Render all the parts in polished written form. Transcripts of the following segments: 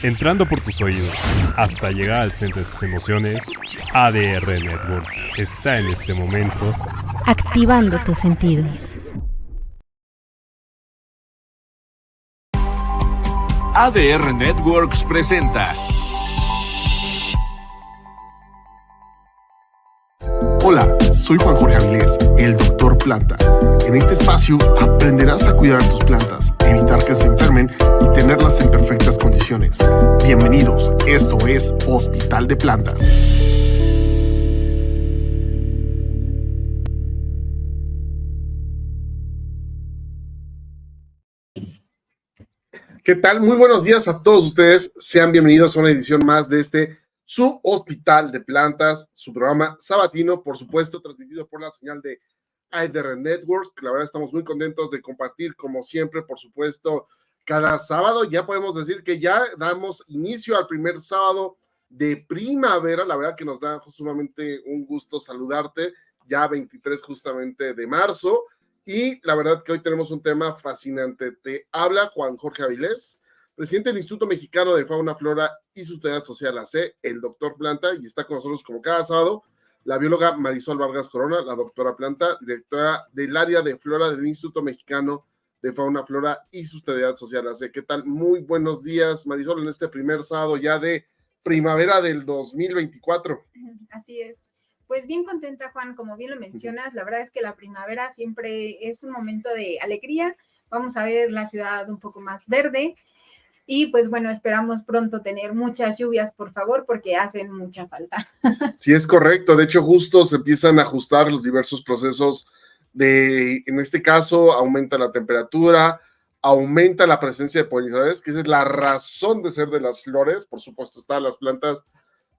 Entrando por tus oídos hasta llegar al centro de tus emociones, ADR Networks está en este momento activando tus sentidos. ADR Networks presenta. Hola, soy Juan Jorge Avilés, el Doctor Planta. En este espacio aprenderás a cuidar tus plantas, evitar que se enfermen y tenerlas en perfectas condiciones. Bienvenidos, esto es Hospital de Plantas. ¿Qué tal? Muy buenos días a todos ustedes. Sean bienvenidos a una edición más de su Hospital de Plantas, su programa sabatino, por supuesto, transmitido por la señal de ADR Networks, que la verdad estamos muy contentos de compartir, como siempre, por supuesto, cada sábado. Ya podemos decir que ya damos inicio al primer sábado de primavera. La verdad que nos da sumamente un gusto saludarte, ya 23 justamente de marzo. Y la verdad que hoy tenemos un tema fascinante. Te habla Juan Jorge Avilés, presidente del Instituto Mexicano de Fauna, Flora y Sustentabilidad Social, AC, el Doctor Planta, y está con nosotros como cada sábado la bióloga Marisol Vargas Corona, la doctora Planta, directora del área de Flora del Instituto Mexicano de Fauna, Flora y Sustentabilidad Social, AC. ¿Qué tal? Muy buenos días, Marisol, en este primer sábado ya de primavera del 2024. Así es. Pues bien contenta, Juan, como bien lo mencionas, la verdad es que la primavera siempre es un momento de alegría. Vamos a ver la ciudad un poco más verde. Y pues bueno, esperamos pronto tener muchas lluvias, por favor, porque hacen mucha falta. Sí, es correcto. De hecho, justo se empiezan a ajustar los diversos procesos en este caso, aumenta la temperatura, aumenta la presencia de polinizadores, que esa es la razón de ser de las flores. Por supuesto, las plantas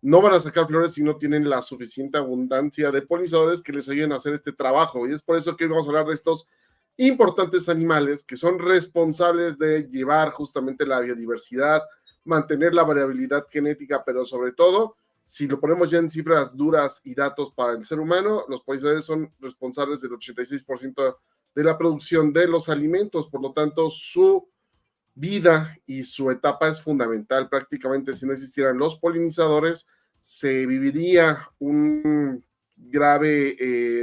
no van a sacar flores si no tienen la suficiente abundancia de polinizadores que les ayuden a hacer este trabajo. Y es por eso que hoy vamos a hablar de estos importantes animales que son responsables de llevar justamente la biodiversidad, mantener la variabilidad genética, pero sobre todo, si lo ponemos ya en cifras duras y datos para el ser humano, los polinizadores son responsables del 86% de la producción de los alimentos. Por lo tanto, su vida y su etapa es fundamental. Prácticamente, si no existieran los polinizadores, se viviría un grave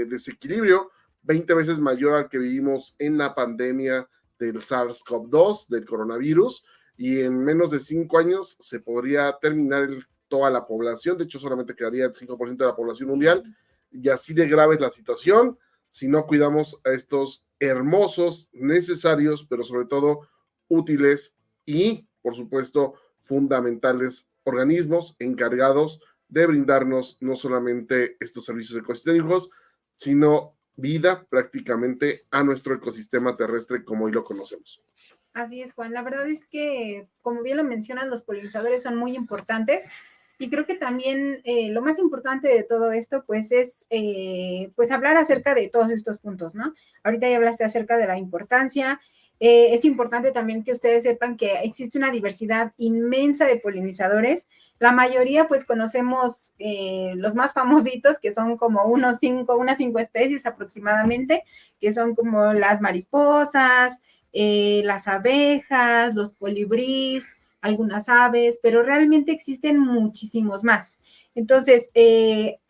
desequilibrio, 20 veces mayor al que vivimos en la pandemia del SARS-CoV-2, del coronavirus, y en menos de 5 años se podría terminar toda la población. De hecho, solamente quedaría el 5% de la población mundial, y así de grave es la situación si no cuidamos a estos hermosos, necesarios, pero sobre todo útiles y, por supuesto, fundamentales organismos encargados de brindarnos no solamente estos servicios ecosistémicos, sino vida prácticamente a nuestro ecosistema terrestre como hoy lo conocemos. Así es, Juan. La verdad es que, como bien lo mencionan, los polinizadores son muy importantes y creo que también lo más importante de todo esto, pues, es pues hablar acerca de todos estos puntos, ¿no? Ahorita ya hablaste acerca de la importancia. Es importante también que ustedes sepan que existe una diversidad inmensa de polinizadores. La mayoría, pues, conocemos los más famositos, que son como unas 5 especies aproximadamente, que son como las mariposas, las abejas, los colibríes, algunas aves, pero realmente existen muchísimos más. Entonces,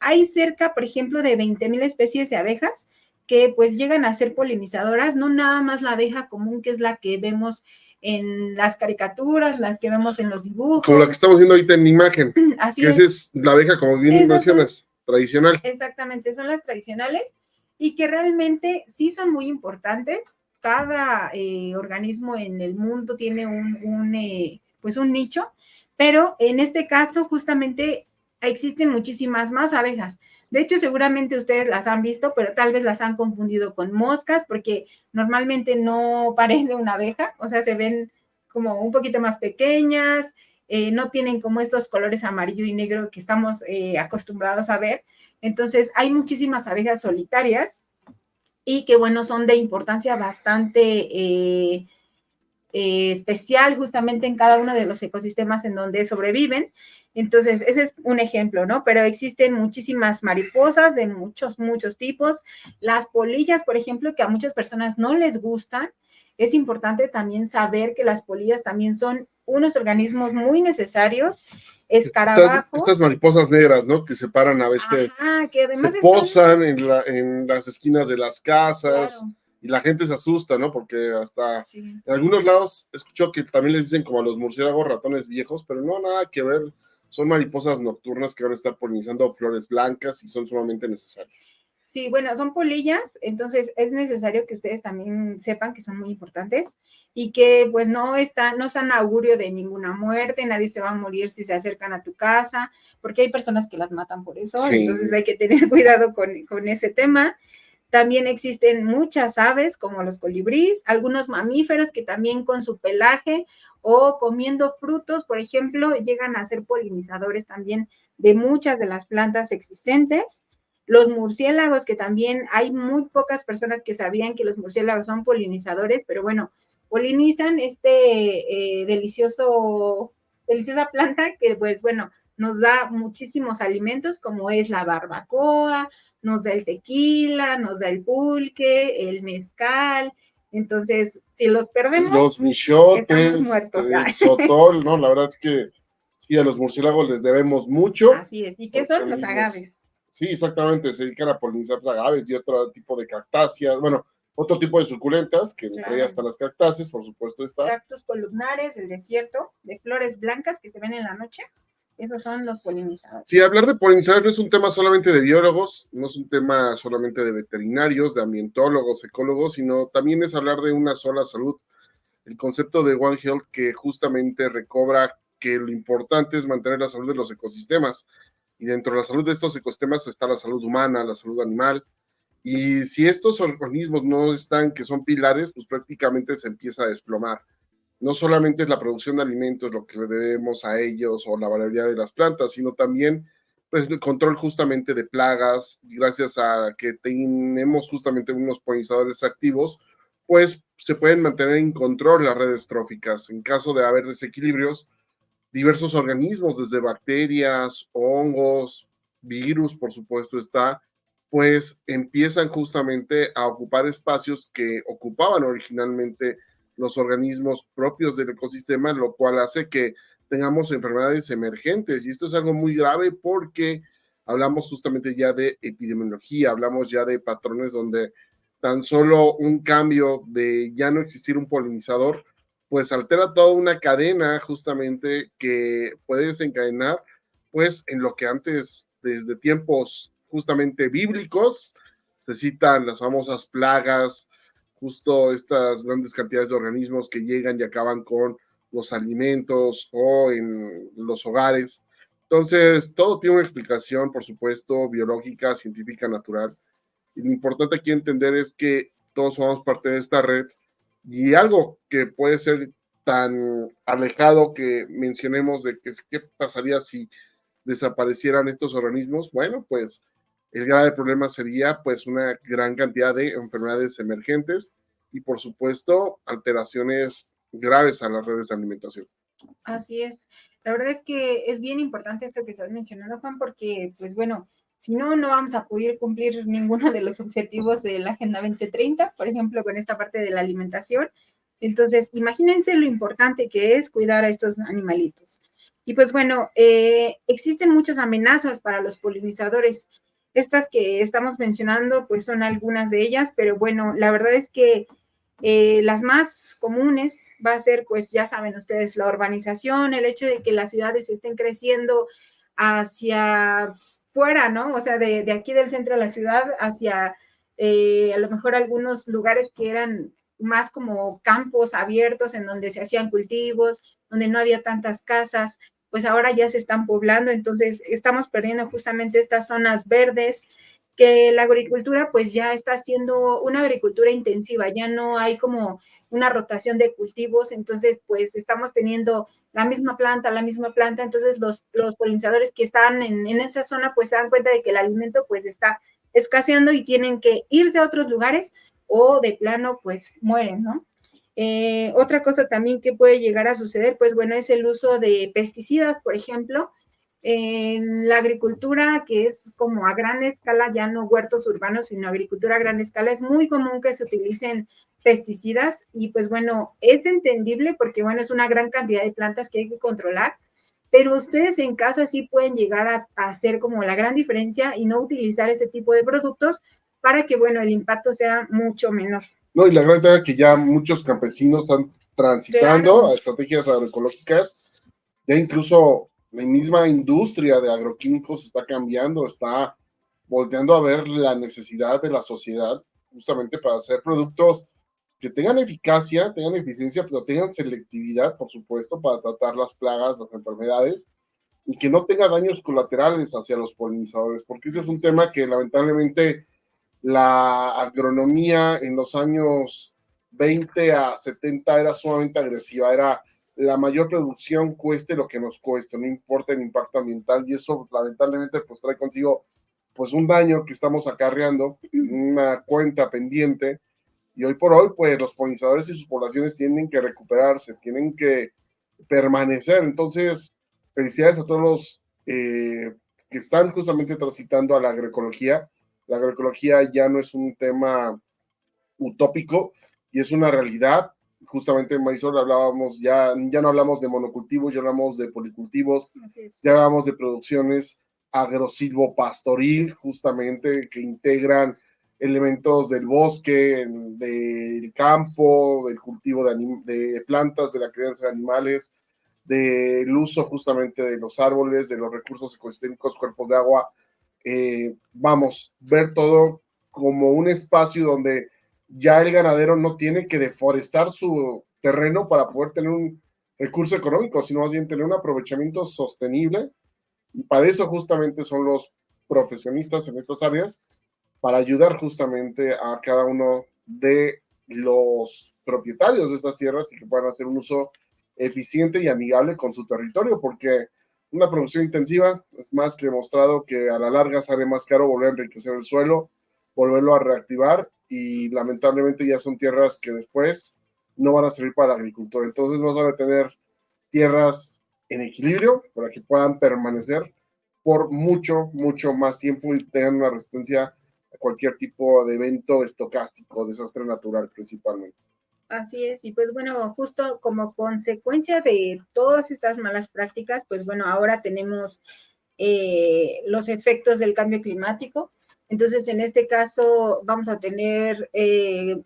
hay cerca, por ejemplo, de 20,000 especies de abejas que pues llegan a ser polinizadoras, no nada más la abeja común, que es la que vemos en las caricaturas, la que vemos en los dibujos. Como la que estamos viendo ahorita en imagen. Así que es la abeja, como bien mencionas, tradicional. Exactamente, son las tradicionales y que realmente sí son muy importantes. Cada organismo en el mundo tiene pues un nicho, pero en este caso justamente existen muchísimas más abejas. De hecho, seguramente ustedes las han visto, pero tal vez las han confundido con moscas, porque normalmente no parece una abeja, o sea, se ven como un poquito más pequeñas, no tienen como estos colores amarillo y negro que estamos acostumbrados a ver. Entonces, hay muchísimas abejas solitarias y que, bueno, son de importancia bastante especial justamente en cada uno de los ecosistemas en donde sobreviven. Entonces, ese es un ejemplo, ¿no? Pero existen muchísimas mariposas de muchos tipos. Las polillas, por ejemplo, que a muchas personas no les gustan. Es importante también saber que las polillas también son unos organismos muy necesarios, escarabajos. Estas mariposas negras, ¿no? Que se paran a veces, Ajá, que además se posan en las esquinas de las casas, claro, y la gente se asusta, ¿no? Porque hasta sí. en algunos lados escucho que también les dicen como a los murciélagos ratones viejos, pero no, nada que ver. Son mariposas nocturnas que van a estar polinizando flores blancas y son sumamente necesarias. Sí, bueno, son polillas, entonces es necesario que ustedes también sepan que son muy importantes y que pues no son augurio de ninguna muerte, nadie se va a morir si se acercan a tu casa, porque hay personas que las matan por eso, Sí. entonces hay que tener cuidado con ese tema. También existen muchas aves como los colibríes, algunos mamíferos que también con su pelaje o comiendo frutos, por ejemplo, llegan a ser polinizadores también de muchas de las plantas existentes. Los murciélagos, que también hay muy pocas personas que sabían que los murciélagos son polinizadores, pero bueno, polinizan deliciosa planta que pues bueno, nos da muchísimos alimentos como es la barbacoa, nos da el tequila, nos da el pulque, el mezcal. Entonces, si los perdemos, los michotes, estamos muertos. el sotol, ¿no? La verdad es que sí, a los murciélagos les debemos mucho. Así es. ¿Y qué son los agaves? Sí, exactamente, se dedican a polinizar agaves y otro tipo de cactáceas, bueno, otro tipo de suculentas, que entre ellas están las cactáceas, por supuesto está. Cactus columnares del desierto, de flores blancas que se ven en la noche. Esos son los polinizadores. Sí, hablar de polinizadores no es un tema solamente de biólogos, no es un tema solamente de veterinarios, de ambientólogos, ecólogos, sino también es hablar de una sola salud. El concepto de One Health que justamente recobra que lo importante es mantener la salud de los ecosistemas. Y dentro de la salud de estos ecosistemas está la salud humana, la salud animal. Y si estos organismos no están, que son pilares, pues prácticamente se empieza a desplomar. No solamente es la producción de alimentos lo que le debemos a ellos o la variabilidad de las plantas, sino también pues, el control justamente de plagas. Y gracias a que tenemos justamente unos polinizadores activos, pues se pueden mantener en control las redes tróficas. En caso de haber desequilibrios, diversos organismos, desde bacterias, hongos, virus, por supuesto está, pues empiezan justamente a ocupar espacios que ocupaban originalmente los organismos propios del ecosistema, lo cual hace que tengamos enfermedades emergentes. Y esto es algo muy grave porque hablamos justamente ya de epidemiología, hablamos ya de patrones donde tan solo un cambio de ya no existir un polinizador pues altera toda una cadena justamente que puede desencadenar, pues en lo que antes, desde tiempos justamente bíblicos, se citan las famosas plagas, justo estas grandes cantidades de organismos que llegan y acaban con los alimentos o en los hogares. Entonces, todo tiene una explicación, por supuesto, biológica, científica, natural. Y lo importante aquí entender es que todos somos parte de esta red. Y algo que puede ser tan alejado que mencionemos de que qué pasaría si desaparecieran estos organismos, bueno, pues el grave problema sería pues una gran cantidad de enfermedades emergentes y por supuesto alteraciones graves a las redes de alimentación. Así es. La verdad es que es bien importante esto que estás mencionando, Juan, porque pues bueno, si no, no vamos a poder cumplir ninguno de los objetivos de la Agenda 2030, por ejemplo, con esta parte de la alimentación. Entonces, imagínense lo importante que es cuidar a estos animalitos. Y pues bueno, existen muchas amenazas para los polinizadores. Estas que estamos mencionando, pues son algunas de ellas, pero bueno, la verdad es que las más comunes va a ser, pues ya saben ustedes, la urbanización, el hecho de que las ciudades estén creciendo hacia fuera, ¿no? O sea, de aquí del centro de la ciudad hacia a lo mejor algunos lugares que eran más como campos abiertos en donde se hacían cultivos, donde no había tantas casas, pues ahora ya se están poblando, entonces estamos perdiendo justamente estas zonas verdes, que la agricultura pues ya está siendo una agricultura intensiva, ya no hay como una rotación de cultivos, entonces pues estamos teniendo la misma planta, entonces los polinizadores que están en esa zona pues se dan cuenta de que el alimento pues está escaseando y tienen que irse a otros lugares o de plano pues mueren, ¿no? Otra cosa también que puede llegar a suceder, pues bueno, es el uso de pesticidas, por ejemplo, En la agricultura, que es como a gran escala, ya no huertos urbanos, sino agricultura a gran escala, es muy común que se utilicen pesticidas y pues bueno, es entendible porque bueno, es una gran cantidad de plantas que hay que controlar, pero ustedes en casa sí pueden llegar a hacer como la gran diferencia y no utilizar ese tipo de productos para que bueno, el impacto sea mucho menor. No, y la gran ventaja que ya muchos campesinos están transitando Claro. a estrategias agroecológicas, ya incluso la misma industria de agroquímicos está cambiando, está volteando a ver la necesidad de la sociedad justamente para hacer productos que tengan eficacia, tengan eficiencia, pero tengan selectividad, por supuesto, para tratar las plagas, las enfermedades, y que no tenga daños colaterales hacia los polinizadores, porque ese es un tema que lamentablemente la agronomía en los años 20 a 70 era sumamente agresiva, era la mayor producción cueste lo que nos cueste, no importa el impacto ambiental, y eso lamentablemente pues trae consigo pues un daño que estamos acarreando, una cuenta pendiente, y hoy por hoy pues los polinizadores y sus poblaciones tienen que recuperarse, tienen que permanecer. Entonces felicidades a todos los que están justamente transitando a la agroecología. La agroecología ya no es un tema utópico y es una realidad. Justamente en Marisol hablábamos, ya no hablamos de monocultivos, ya hablamos de policultivos, ya hablamos de producciones agrosilvopastoril, justamente que integran elementos del bosque, del campo, del cultivo de plantas, de la crianza de animales, del uso justamente de los árboles, de los recursos ecosistémicos, cuerpos de agua. Vamos, ver todo como un espacio donde ya el ganadero no tiene que deforestar su terreno para poder tener un recurso económico, sino más bien tener un aprovechamiento sostenible. Y para eso justamente son los profesionistas en estas áreas, para ayudar justamente a cada uno de los propietarios de estas tierras y que puedan hacer un uso eficiente y amigable con su territorio, porque una producción intensiva es más que demostrado que a la larga sale más caro volver a enriquecer el suelo, volverlo a reactivar, y lamentablemente ya son tierras que después no van a servir para la agricultura. Entonces vamos a tener tierras en equilibrio para que puedan permanecer por mucho, mucho más tiempo y tengan una resistencia a cualquier tipo de evento estocástico, desastre natural principalmente. Así es, y pues bueno, justo como consecuencia de todas estas malas prácticas, pues bueno, ahora tenemos los efectos del cambio climático. Entonces, en este caso, vamos a tener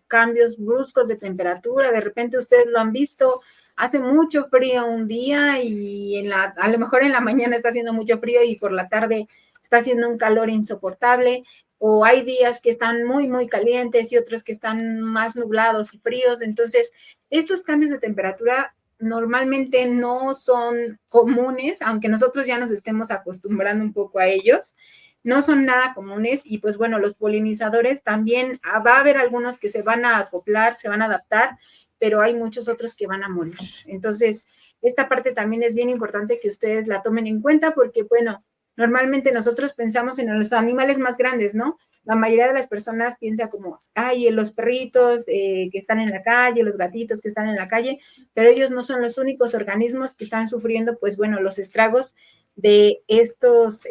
cambios bruscos de temperatura. De repente, ustedes lo han visto, hace mucho frío un día y a lo mejor en la mañana está haciendo mucho frío y por la tarde está haciendo un calor insoportable. O hay días que están muy, muy calientes y otros que están más nublados y fríos. Entonces, estos cambios de temperatura normalmente no son comunes, aunque nosotros ya nos estemos acostumbrando un poco a ellos, no son nada comunes y pues bueno, los polinizadores también, va a haber algunos que se van a acoplar, se van a adaptar, pero hay muchos otros que van a morir. Entonces, esta parte también es bien importante que ustedes la tomen en cuenta porque bueno, normalmente nosotros pensamos en los animales más grandes, ¿no? La mayoría de las personas piensa como, ay, los perritos que están en la calle, los gatitos que están en la calle, pero ellos no son los únicos organismos que están sufriendo, pues bueno, los estragos de estos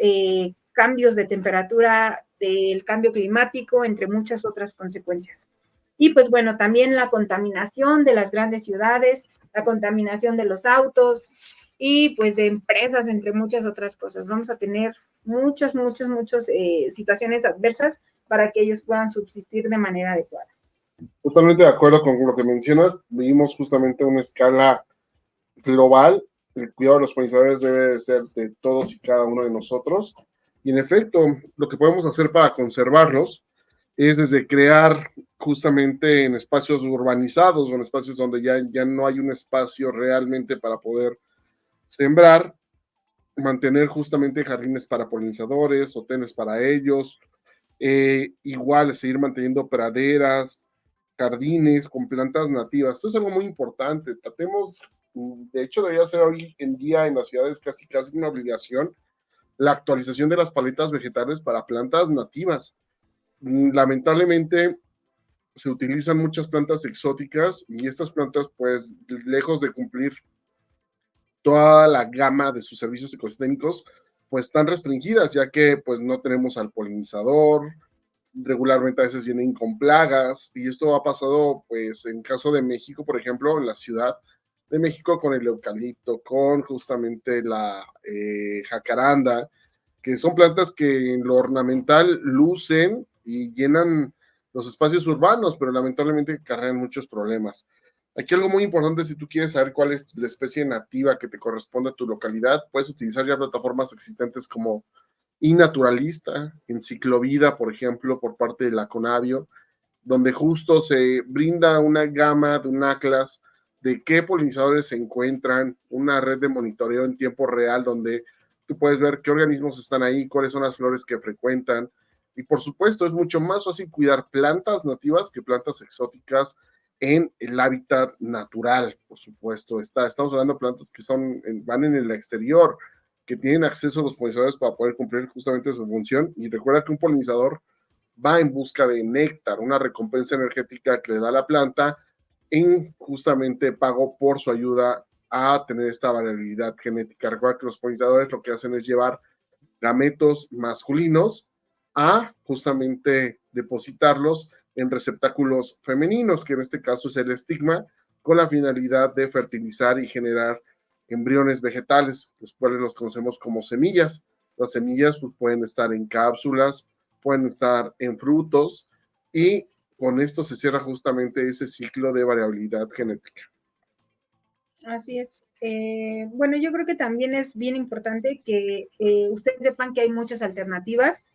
cambios de temperatura, del cambio climático, entre muchas otras consecuencias. Y pues bueno, también la contaminación de las grandes ciudades, la contaminación de los autos y pues de empresas, entre muchas otras cosas. Vamos a tener muchas situaciones adversas para que ellos puedan subsistir de manera adecuada. Totalmente de acuerdo con lo que mencionas. Vivimos justamente una escala global. El cuidado de los polinizadores debe de ser de todos y cada uno de nosotros. Y en efecto, lo que podemos hacer para conservarlos es desde crear justamente en espacios urbanizados o en espacios donde ya no hay un espacio realmente para poder sembrar, mantener justamente jardines para polinizadores, hoteles para ellos, igual seguir manteniendo praderas, jardines con plantas nativas. Esto es algo muy importante. Tratemos, de hecho debería ser hoy en día en las ciudades casi una obligación, la actualización de las paletas vegetales para plantas nativas. Lamentablemente se utilizan muchas plantas exóticas y estas plantas, pues, lejos de cumplir toda la gama de sus servicios ecosistémicos, pues están restringidas, ya que pues no tenemos al polinizador, regularmente a veces vienen con plagas, y esto ha pasado pues en caso de México, por ejemplo, en la Ciudad de México con el eucalipto, con justamente la jacaranda, que son plantas que en lo ornamental lucen y llenan los espacios urbanos, pero lamentablemente cargan muchos problemas. Aquí algo muy importante, si tú quieres saber cuál es la especie nativa que te corresponde a tu localidad, puedes utilizar ya plataformas existentes como iNaturalista, Enciclovida, por ejemplo, por parte de la Conavio, donde justo se brinda una gama de un atlas de qué polinizadores se encuentran, una red de monitoreo en tiempo real donde tú puedes ver qué organismos están ahí, cuáles son las flores que frecuentan, y por supuesto es mucho más fácil cuidar plantas nativas que plantas exóticas en el hábitat natural, por supuesto. Estamos hablando de plantas que van en el exterior, que tienen acceso a los polinizadores para poder cumplir justamente su función, y recuerda que un polinizador va en busca de néctar, una recompensa energética que le da a la planta en justamente pago por su ayuda a tener esta variabilidad genética. Recuerda que los polinizadores lo que hacen es llevar gametos masculinos a justamente depositarlos en receptáculos femeninos, que en este caso es el estigma, con la finalidad de fertilizar y generar embriones vegetales, los cuales los conocemos como semillas. Las semillas pues, pueden estar en cápsulas, pueden estar en frutos, y con esto se cierra justamente ese ciclo de variabilidad genética. Así es. Bueno, yo creo que también es bien importante que ustedes sepan que hay muchas alternativas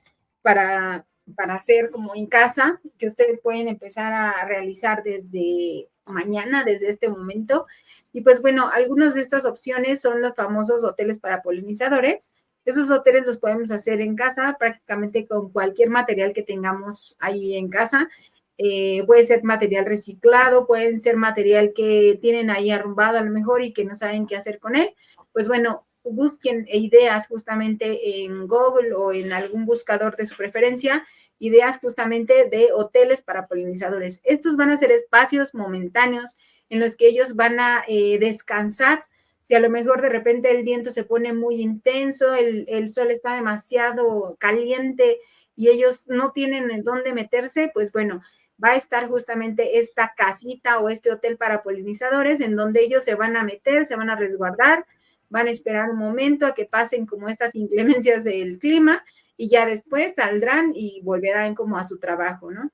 para hacer como en casa, que ustedes pueden empezar a realizar desde mañana, desde este momento. Y pues bueno, algunas de estas opciones son los famosos hoteles para polinizadores. Esos hoteles los podemos hacer en casa, prácticamente con cualquier material que tengamos ahí en casa. Puede ser material reciclado, pueden ser material que tienen ahí arrumbado a lo mejor y que no saben qué hacer con él. Pues bueno, busquen ideas justamente en Google o en algún buscador de su preferencia, ideas justamente de hoteles para polinizadores. Estos van a ser espacios momentáneos en los que ellos van a descansar. Si a lo mejor de repente el viento se pone muy intenso, el sol está demasiado caliente y ellos no tienen en dónde meterse, pues bueno, va a estar justamente esta casita o este hotel para polinizadores en donde ellos se van a meter, se van a resguardar, van a esperar un momento a que pasen como estas inclemencias del clima y ya después saldrán y volverán como a su trabajo, ¿no?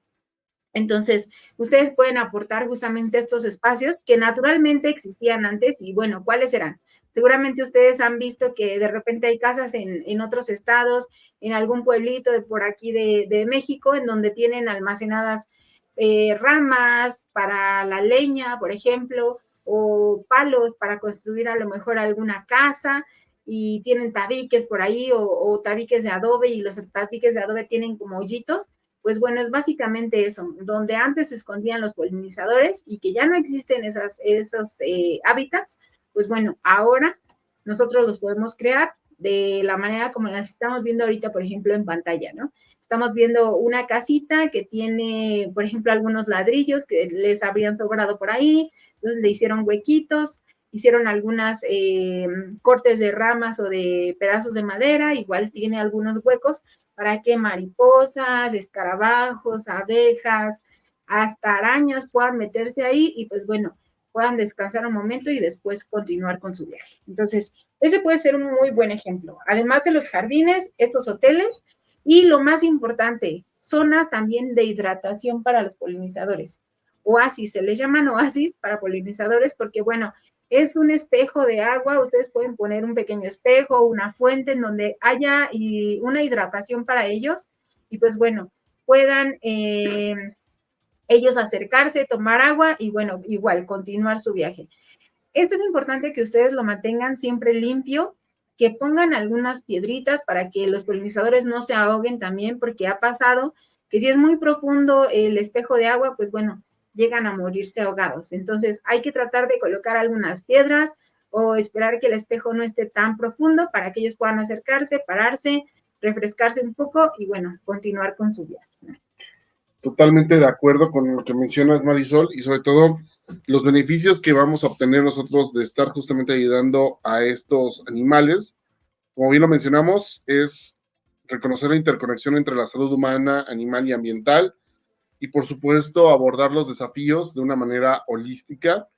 Entonces, ustedes pueden aportar justamente estos espacios que naturalmente existían antes y bueno, ¿cuáles serán? Seguramente ustedes han visto que de repente hay casas en otros estados, en algún pueblito de por aquí de México, en donde tienen almacenadas ramas para la leña, por ejemplo, o palos para construir a lo mejor alguna casa, y tienen tabiques por ahí o tabiques de adobe, y los tabiques de adobe tienen como hoyitos. Pues bueno, es básicamente eso, donde antes se escondían los polinizadores y que ya no existen esos hábitats, pues bueno, ahora nosotros los podemos crear de la manera como las estamos viendo ahorita, por ejemplo, en pantalla, ¿no? Estamos viendo una casita que tiene, por ejemplo, algunos ladrillos que les habrían sobrado por ahí, entonces le hicieron huequitos, hicieron algunas cortes de ramas o de pedazos de madera, igual tiene algunos huecos para que mariposas, escarabajos, abejas, hasta arañas puedan meterse ahí y pues bueno, puedan descansar un momento y después continuar con su viaje. Entonces, ese puede ser un muy buen ejemplo. Además de los jardines, estos hoteles y lo más importante, zonas también de hidratación para los polinizadores. Oasis, se les llaman oasis para polinizadores porque bueno, es un espejo de agua, ustedes pueden poner un pequeño espejo, una fuente en donde haya una hidratación para ellos y pues bueno, puedan ellos acercarse, tomar agua y bueno, igual continuar su viaje. Esto es importante que ustedes lo mantengan siempre limpio, que pongan algunas piedritas para que los polinizadores no se ahoguen también, porque ha pasado que si es muy profundo el espejo de agua, pues bueno, llegan a morirse ahogados. Entonces hay que tratar de colocar algunas piedras o esperar que el espejo no esté tan profundo para que ellos puedan acercarse, pararse, refrescarse un poco y bueno, continuar con su viaje. Totalmente de acuerdo con lo que mencionas, Marisol, y sobre todo los beneficios que vamos a obtener nosotros de estar justamente ayudando a estos animales, Como bien lo mencionamos, es reconocer la interconexión entre la salud humana, animal y ambiental, y por supuesto abordar los desafíos de una manera holística.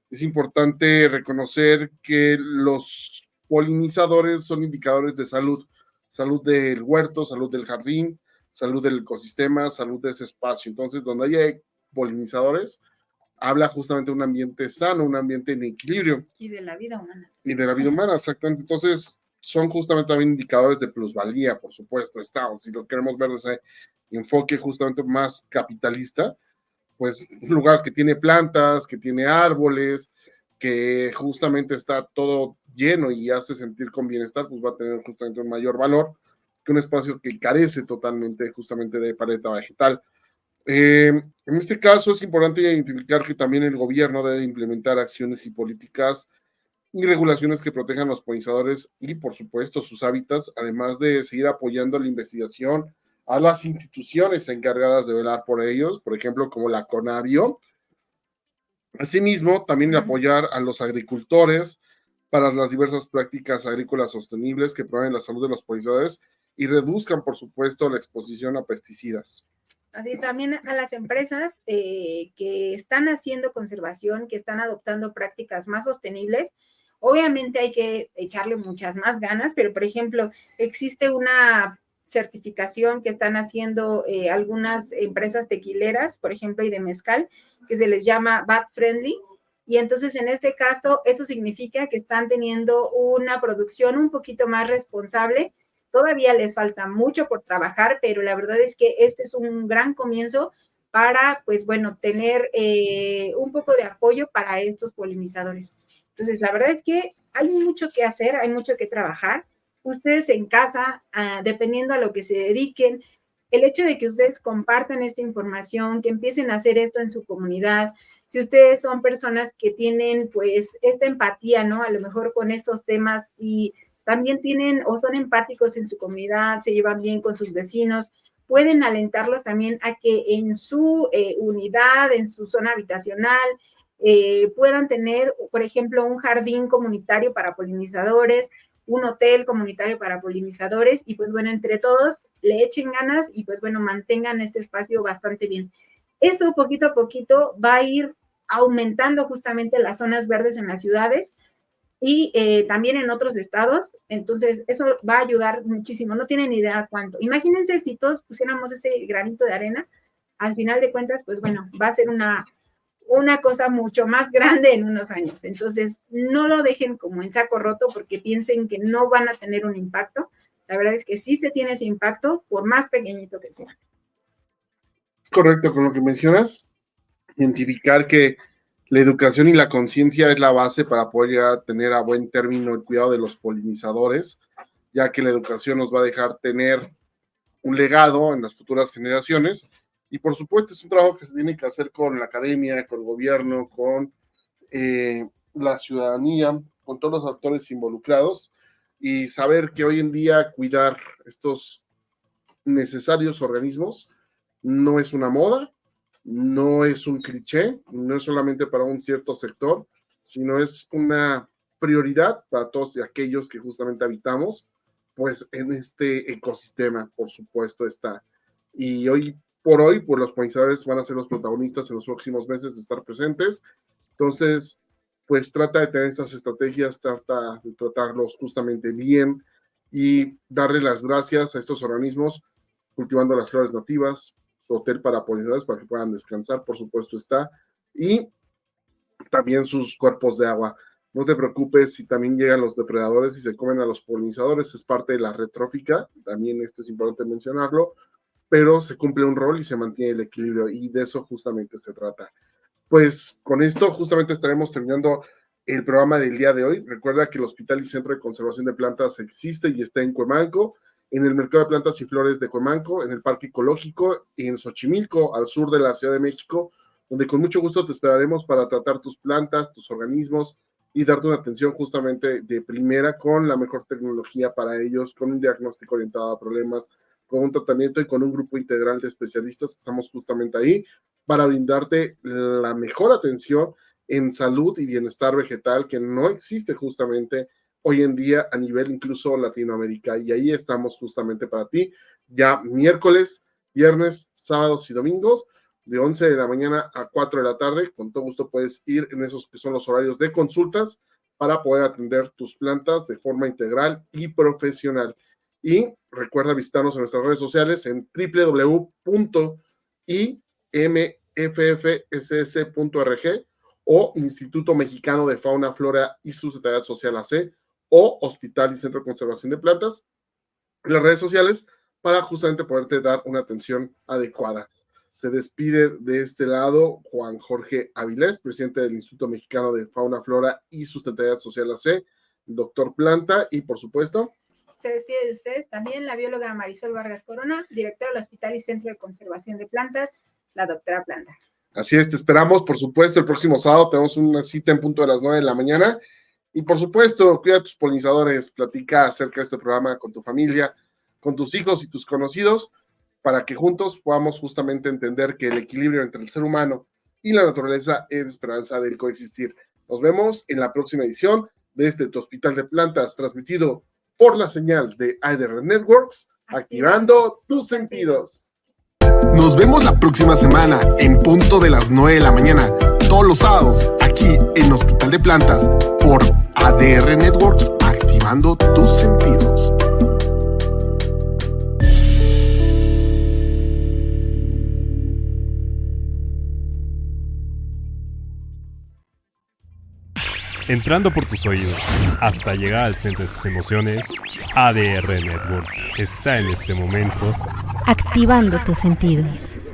Es importante reconocer que los polinizadores son indicadores de salud, salud del huerto, salud del jardín, salud del ecosistema, salud de ese espacio. Entonces, donde haya polinizadores, habla justamente de un ambiente sano, un ambiente en equilibrio. Y de la vida humana. Y de la vida humana, exactamente. Entonces, son justamente también indicadores de plusvalía, por supuesto, estamos, si lo queremos ver desde ese enfoque justamente más capitalista, pues un lugar que tiene plantas, que tiene árboles, que justamente está todo lleno y hace sentir con bienestar, pues va a tener justamente un mayor valor que un espacio que carece totalmente justamente de paleta vegetal. En este caso es importante identificar que también el gobierno debe implementar acciones y políticas y regulaciones que protejan a los polinizadores y, por supuesto, sus hábitats, además de seguir apoyando la investigación a las instituciones encargadas de velar por ellos, por ejemplo, como la CONABIO. Asimismo, también apoyar a los agricultores para las diversas prácticas agrícolas sostenibles que promueven la salud de los polinizadores y reduzcan, por supuesto, la exposición a pesticidas. Así también a las empresas que están haciendo conservación, que están adoptando prácticas más sostenibles. Obviamente hay que echarle muchas más ganas, pero por ejemplo, existe una certificación que están haciendo algunas empresas tequileras, por ejemplo, y de mezcal, que se les llama Bat Friendly. Y entonces, en este caso, eso significa que están teniendo una producción un poquito más responsable. Todavía les falta mucho por trabajar, pero la verdad es que este es un gran comienzo para, pues bueno, tener un poco de apoyo para estos polinizadores. Entonces, la verdad es que hay mucho que hacer, hay mucho que trabajar. Ustedes en casa, dependiendo a lo que se dediquen, el hecho de que ustedes compartan esta información, que empiecen a hacer esto en su comunidad, si ustedes son personas que tienen pues esta empatía, ¿no? A lo mejor con estos temas y también tienen o son empáticos en su comunidad, se llevan bien con sus vecinos, pueden alentarlos también a que en su unidad, en su zona habitacional, puedan tener, por ejemplo, un jardín comunitario para polinizadores, un hotel comunitario para polinizadores y pues bueno, entre todos le echen ganas y pues bueno, mantengan este espacio bastante bien. Eso poquito a poquito va a ir aumentando justamente las zonas verdes en las ciudades y también en otros estados, entonces eso va a ayudar muchísimo, no tienen idea cuánto. Imagínense si todos pusiéramos ese granito de arena, al final de cuentas, pues bueno, va a ser una cosa mucho más grande en unos años. Entonces, no lo dejen como en saco roto porque piensen que no van a tener un impacto. La verdad es que sí se tiene ese impacto, por más pequeñito que sea. Es correcto con lo que mencionas, identificar que la educación y la conciencia es la base para poder tener a buen término el cuidado de los polinizadores, ya que la educación nos va a dejar tener un legado en las futuras generaciones. Y por supuesto es un trabajo que se tiene que hacer con la academia, con el gobierno, con la ciudadanía, con todos los actores involucrados y saber que hoy en día cuidar estos necesarios organismos no es una moda, no es un cliché, no es solamente para un cierto sector, sino es una prioridad para todos aquellos que justamente habitamos, pues en este ecosistema, por supuesto, está. Y hoy por hoy, pues los polinizadores van a ser los protagonistas en los próximos meses de estar presentes. Entonces, pues trata de tener esas estrategias, trata de tratarlos justamente bien y darle las gracias a estos organismos cultivando las flores nativas, su hotel para polinizadores para que puedan descansar, por supuesto está, y también sus cuerpos de agua. No te preocupes si también llegan los depredadores y se comen a los polinizadores, es parte de la red trófica, también esto es importante mencionarlo, pero se cumple un rol y se mantiene el equilibrio y de eso justamente se trata. Pues con esto justamente estaremos terminando el programa del día de hoy. Recuerda que el Hospital y Centro de Conservación de Plantas existe y está en Cuemanco, en el Mercado de Plantas y Flores de Cuemanco, en el Parque Ecológico y en Xochimilco, al sur de la Ciudad de México, donde con mucho gusto te esperaremos para tratar tus plantas, tus organismos y darte una atención justamente de primera con la mejor tecnología para ellos, con un diagnóstico orientado a problemas, con un tratamiento y con un grupo integral de especialistas que estamos justamente ahí para brindarte la mejor atención en salud y bienestar vegetal que no existe justamente hoy en día a nivel incluso Latinoamérica. Y ahí estamos justamente para ti, ya miércoles, viernes, sábados y domingos, de 11 de la mañana a 4 de la tarde. Con todo gusto puedes ir en esos que son los horarios de consultas para poder atender tus plantas de forma integral y profesional. Y recuerda visitarnos en nuestras redes sociales en www.imffss.org o Instituto Mexicano de Fauna, Flora y Sustentabilidad Social AC o Hospital y Centro de Conservación de Plantas en las redes sociales para justamente poderte dar una atención adecuada. Se despide de este lado Juan Jorge Avilés, presidente del Instituto Mexicano de Fauna, Flora y Sustentabilidad Social AC, el doctor Planta, y por supuesto... Se despide de ustedes también la bióloga Marisol Vargas Corona, directora del Hospital y Centro de Conservación de Plantas, la doctora Planta. Así es, te esperamos, por supuesto, el próximo sábado tenemos una cita en punto de las 9 de la mañana, y por supuesto, cuida a tus polinizadores, platica acerca de este programa con tu familia, con tus hijos y tus conocidos, para que juntos podamos justamente entender que el equilibrio entre el ser humano y la naturaleza es esperanza del coexistir. Nos vemos en la próxima edición de Tu Hospital de Plantas, transmitido por la señal de ADR Networks, activando tus sentidos. Nos vemos la próxima semana en punto de las 9 de la mañana, todos los sábados, aquí en Hospital de Plantas, por ADR Networks, activando tus sentidos. Entrando por tus oídos hasta llegar al centro de tus emociones, ADR Networks está en este momento Activando tus sentidos.